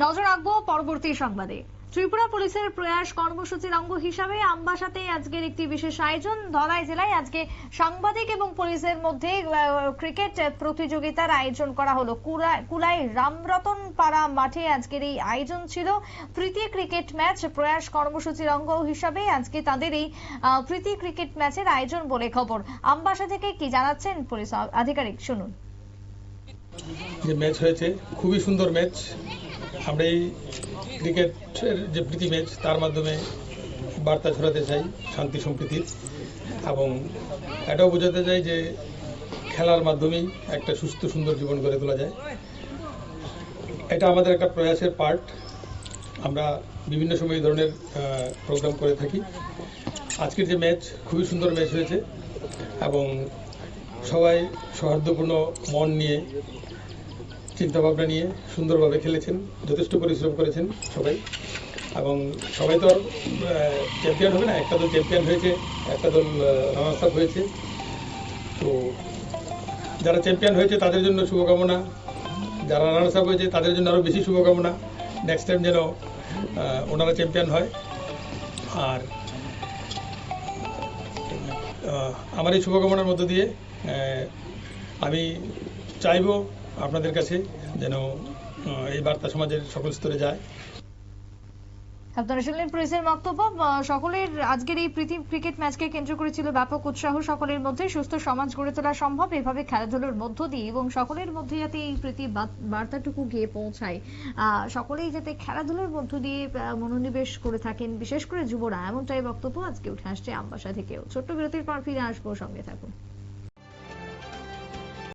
নজর রাখবো পরবর্তী সংবাদে। ত্রিপুরা পুলিশের প্রয়াস কর্মসূচির অঙ্গ হিসাবে আমবাসাতে আজকের একটি বিশেষ আয়োজন। ধলাই জেলায় আজকে সাংবাদিক এবং পুলিশের মধ্যে ক্রিকেট প্রতিযোগিতার আয়োজন করা হলো। কুলাই রামরতন পাড়া মাঠে আজকের এই আয়োজন ছিল। প্রীতি ক্রিকেট ম্যাচ প্রয়াস কর্মসূচির অঙ্গ হিসাবে আজকে তাদের এই প্রীতি ক্রিকেট ম্যাচের আয়োজন বলে খবর। আমবাসা থেকে কি জানাচ্ছেন পুলিশ আধিকারিক, শুনুন। যে ম্যাচ হয়েছে খুবই সুন্দর ম্যাচ। আমরা এই ক্রিকেটের যে প্রীতি ম্যাচ তার মাধ্যমে বার্তা ছড়াতে চাই শান্তি সম্প্রীতির, এবং এটাও বোঝাতে চাই যে খেলার মাধ্যমেই একটা সুস্থ সুন্দর জীবন গড়ে তোলা যায়। এটা আমাদের একটা প্রয়াসের পার্ট। আমরা বিভিন্ন সময় এই ধরনের প্রোগ্রাম করে থাকি। আজকের যে ম্যাচ খুবই সুন্দর ম্যাচ হয়েছে এবং সবাই সৌহার্দ্যপূর্ণ মন নিয়ে চিন্তাভাবনা নিয়ে সুন্দরভাবে খেলেছেন, যথেষ্ট পরিশ্রম করেছেন সবাই। এবং সবাই তো আর চ্যাম্পিয়ন হবে না, একটা দল চ্যাম্পিয়ন হয়েছে, একটা দল রানার্স আপ হয়েছে। তো যারা চ্যাম্পিয়ন হয়েছে তাদের জন্য শুভকামনা, যারা রানার্স আপ হয়েছে তাদের জন্য আরও বেশি শুভকামনা। নেক্সট টাইম যেন ওনারা চ্যাম্পিয়ন হয়। আর আমার এই শুভকামনার মধ্য দিয়ে আমি চাইব আপনাদের কাছে যেন এই বার্তা সমাজের সকল স্তরে যায়। আপনারা শুনলেন পুলিশের বক্তব্য। সকলের আজকের এই প্রীতি ক্রিকেট ম্যাচকে কেন্দ্র করেছিল ব্যাপক উৎসাহ সকলের মধ্যে। সুস্থ সমাজ গড়ে তোলা সম্ভব এভাবে খেলাধুলার মধ্য দিয়ে, এবং সকলের মধ্যে যাতে এই প্রীতি বার্তাটুকু গিয়ে পৌঁছায়, সকলেই যাতে খেলাধুলার মধ্য দিয়ে মনোনিবেশ করে থাকেন, বিশেষ করে যুবরা, এমনটাই বক্তব্য আজকে উঠে আসছে আমবাসা থেকেও। ছোট্ট বিরতির পর ফিরে আসবো, সঙ্গে থাকুন।